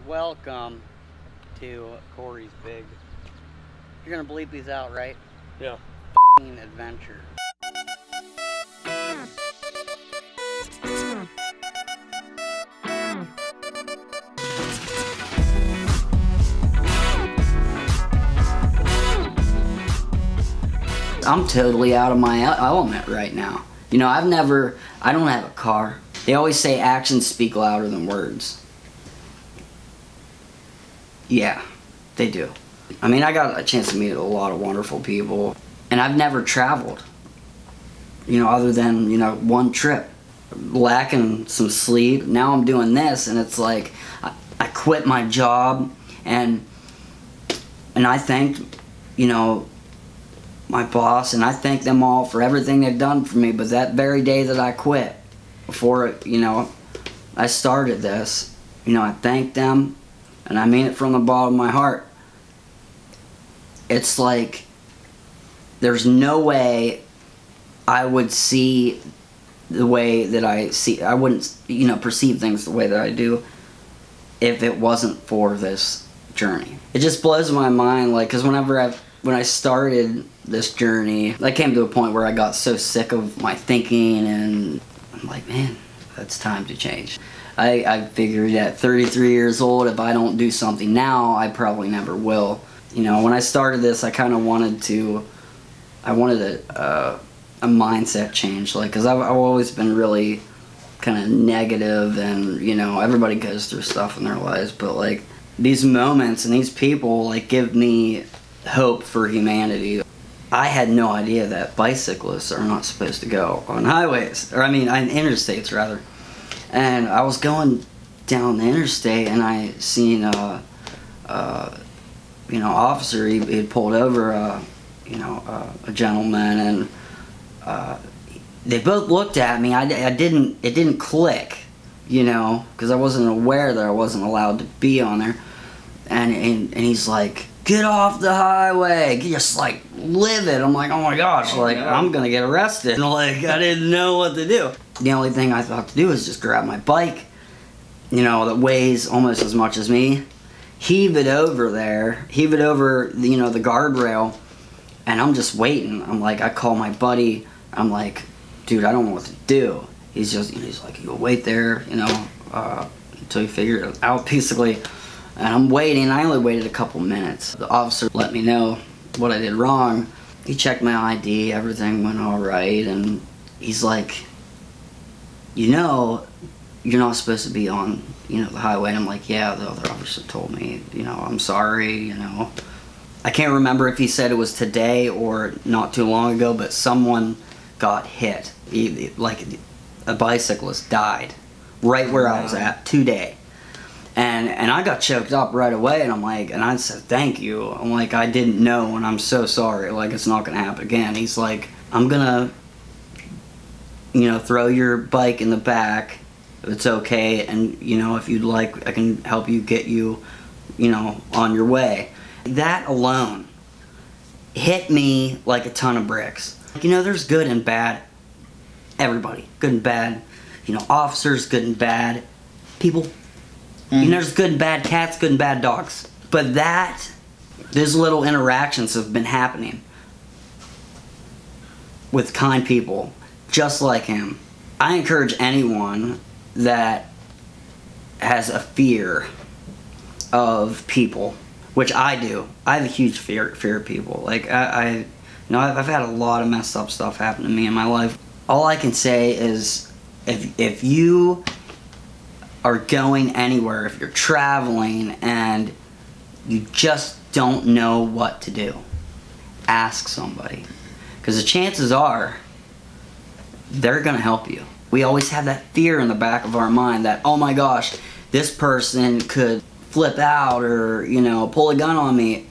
Welcome to Cory's big. You're gonna bleep these out, right? Yeah. Adventure. I'm totally out of my element right now. You know, I don't have a car. They always say actions speak louder than words. Yeah, they do. I mean, I got a chance to meet a lot of wonderful people, and I've never traveled, you know, other than, you know, one trip. Lacking some sleep. Now I'm doing this, and it's like, I quit my job, and I thanked, you know, my boss, and I thank them all for everything they've done for me. But that very day that I quit, before, you know, I started this, you know, I thanked them, and I mean it from the bottom of my heart. It's like, there's no way I would see the way that I wouldn't, you know, perceive things the way that I do if it wasn't for this journey. It just blows my mind, like, because when I started this journey, I came to a point where I got so sick of my thinking, and I'm like, man, it's time to change. I figured at 33 years old, if I don't do something now, I probably never will. You know, when I started this, I kind of wanted a mindset change, like, because I've always been really kind of negative, and, you know, everybody goes through stuff in their lives, but, like, these moments and these people, like, give me hope for humanity. I had no idea that bicyclists are not supposed to go on highways, or I mean, on interstates rather. And I was going down the interstate, and I seen you know, officer. He had pulled over you know, a gentleman, and they both looked at me. It didn't click, you know, because I wasn't aware that I wasn't allowed to be on there. And he's like, get off the highway, just like live it. I'm like, oh my gosh, like, I'm gonna get arrested. And like, I didn't know what to do. The only thing I thought to do was just grab my bike, you know, that weighs almost as much as me, heave it over, you know, the guardrail, and I'm just waiting. I'm like, I call my buddy, I'm like, dude, I don't know what to do. He's like, you'll wait there, you know, until you figure it out, basically. And I'm waiting. I only waited a couple minutes. The officer let me know what I did wrong. He checked my ID, everything went all right, and he's like, you know, you're not supposed to be on, you know, the highway. And I'm like, yeah, the other officer told me, you know, I'm sorry, you know. I can't remember if he said it was today or not too long ago, but someone got hit. Like, a bicyclist died right where I was at today. And I got choked up right away, and I'm like, and I said, thank you. I'm like, I didn't know, and I'm so sorry. Like, it's not gonna happen again. He's like, I'm gonna, you know, throw your bike in the back. It's okay, and, you know, if you'd like, I can help you get you, you know, on your way. That alone hit me like a ton of bricks. You know, there's good and bad. Everybody, good and bad. You know, officers, good and bad. People. You know, there's good and bad cats, good and bad dogs. But those little interactions have been happening with kind people just like him. I encourage anyone that has a fear of people, which I do. I have a huge fear of people. Like, you know, I've had a lot of messed up stuff happen to me in my life. All I can say is, if you are going anywhere, if you're traveling and you just don't know what to do, ask somebody, because the chances are they're gonna help you. We always have that fear in the back of our mind that, oh my gosh, this person could flip out or, you know, pull a gun on me.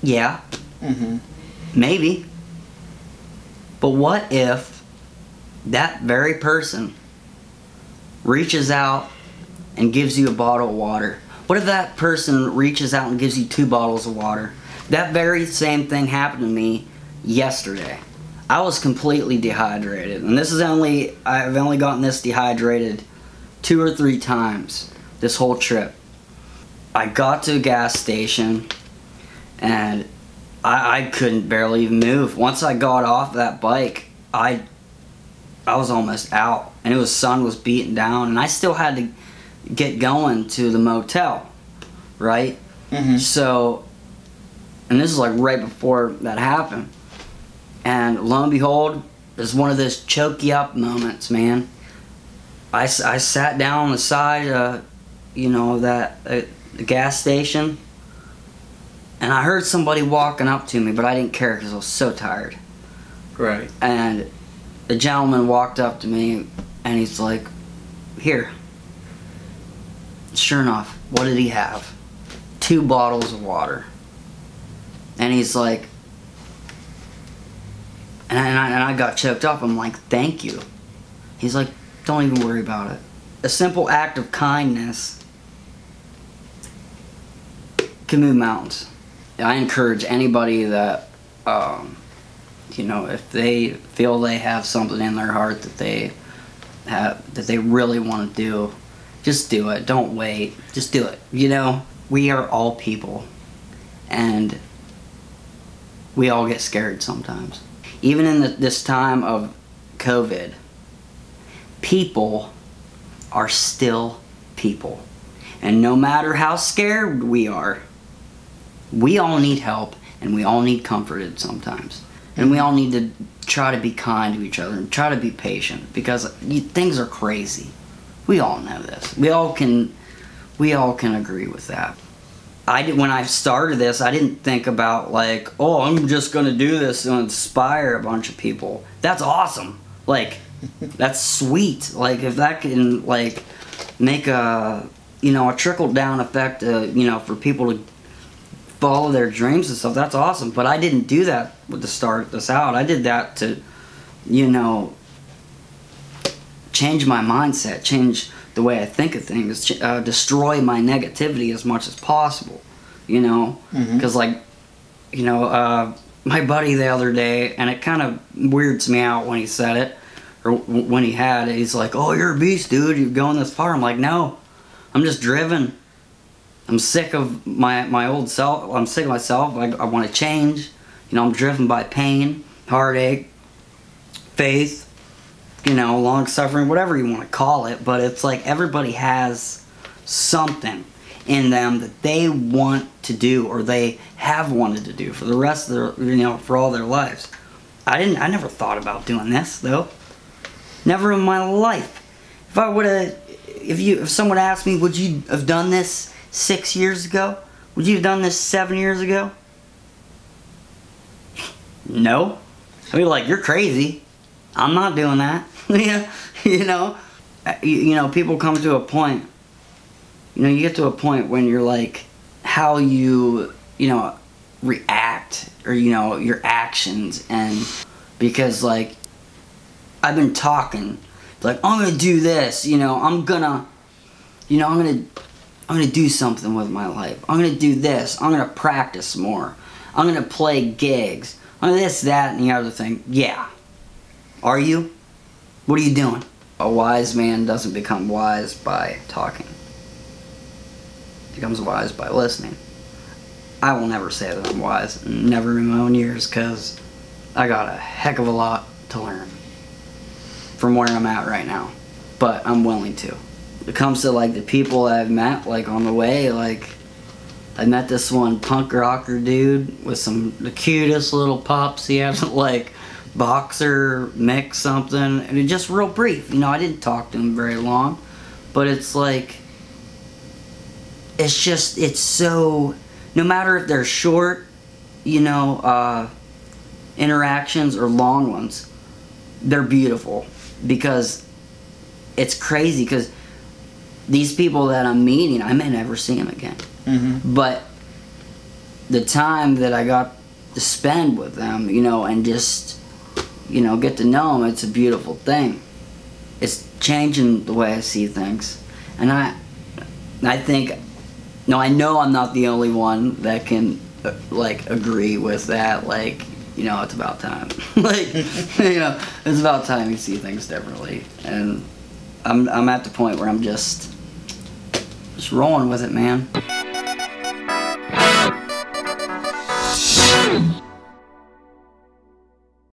Yeah, maybe, but what if that very person reaches out and gives you a bottle of water? What if that person reaches out and gives you 2 bottles of water? That very same thing happened to me yesterday. I was completely dehydrated, and I've only gotten this dehydrated 2 or 3 times this whole trip. I got to a gas station and I couldn't barely even move. Once I got off that bike, I was almost out, and sun was beating down, and I still had to get going to the motel, right? So, and this is like right before that happened, and lo and behold, it's one of those choke you up moments, man. I sat down on the side, you know, the gas station, and I heard somebody walking up to me, but I didn't care because I was so tired. Right. And the gentleman walked up to me, and he's like, "Here." Sure enough, what did he have? 2 bottles of water. And he's like, and I got choked up. I'm like, "Thank you." He's like, "Don't even worry about it." A simple act of kindness can move mountains. I encourage anybody that, you know, if they feel they have something in their heart that they really want to do, just do it. Don't wait. Just do it. You know, we are all people, and we all get scared sometimes. Even in this time of COVID, people are still people. And no matter how scared we are, we all need help, and we all need comforted sometimes. And we all need to try to be kind to each other and try to be patient, because things are crazy. We all know this. We all can agree with that. When I started this, I didn't think about like, oh, I'm just gonna do this to inspire a bunch of people. That's awesome. Like, that's sweet. Like, if that can like make a, you know, a trickle down effect, you know, for people to follow their dreams and stuff, that's awesome. But I didn't do that to start this out. I did that to, you know, change my mindset, change the way I think of things, destroy my negativity as much as possible, you know? Because like, you know, my buddy the other day, and it kind of weirds me out when he said it, or when he had it, he's like, "Oh, you're a beast, dude, you're going this far." I'm like, no, I'm just driven. I'm sick of my old self. I'm sick of myself. I want to change. You know, I'm driven by pain, heartache, faith, you know, long suffering, whatever you want to call it. But it's like everybody has something in them that they want to do, or they have wanted to do for the rest of their, you know, for all their lives. I never thought about doing this though. Never in my life. If I would have, if someone asked me, would you have done this 6 years ago? Would you have done this 7 years ago? No. I'd be like, "You're crazy. I'm not doing that." You know, people come to a point, you know, you get to a point when you're like, how you know, react, or, you know, your actions. And because like, I've been talking, like, I'm gonna do this, you know, I'm gonna do something with my life. I'm gonna do this. I'm gonna practice more. I'm gonna play gigs. I'm gonna this, that, and the other thing. Yeah. Are you? What are you doing? A wise man doesn't become wise by talking. He becomes wise by listening. I will never say that I'm wise, never in my own years, because I got a heck of a lot to learn from where I'm at right now. But I'm willing to. It comes to like the people I've met like on the way, like I met this one punk rocker dude with the cutest little pups. He had like boxer mix something, and it just real brief, you know. I didn't talk to him very long, but it's like, it's so, no matter if they're short, you know, interactions or long ones, they're beautiful, because it's crazy, because these people that I'm meeting, I may never see them again. But the time that I got to spend with them, you know, and just, you know, get to know them, it's a beautiful thing. It's changing the way I see things. And I think, no, I know I'm not the only one that can, like, agree with that. Like, you know, it's about time. Like, you know, it's about time you see things differently. And I'm at the point where I'm just rolling with it, man. Bye.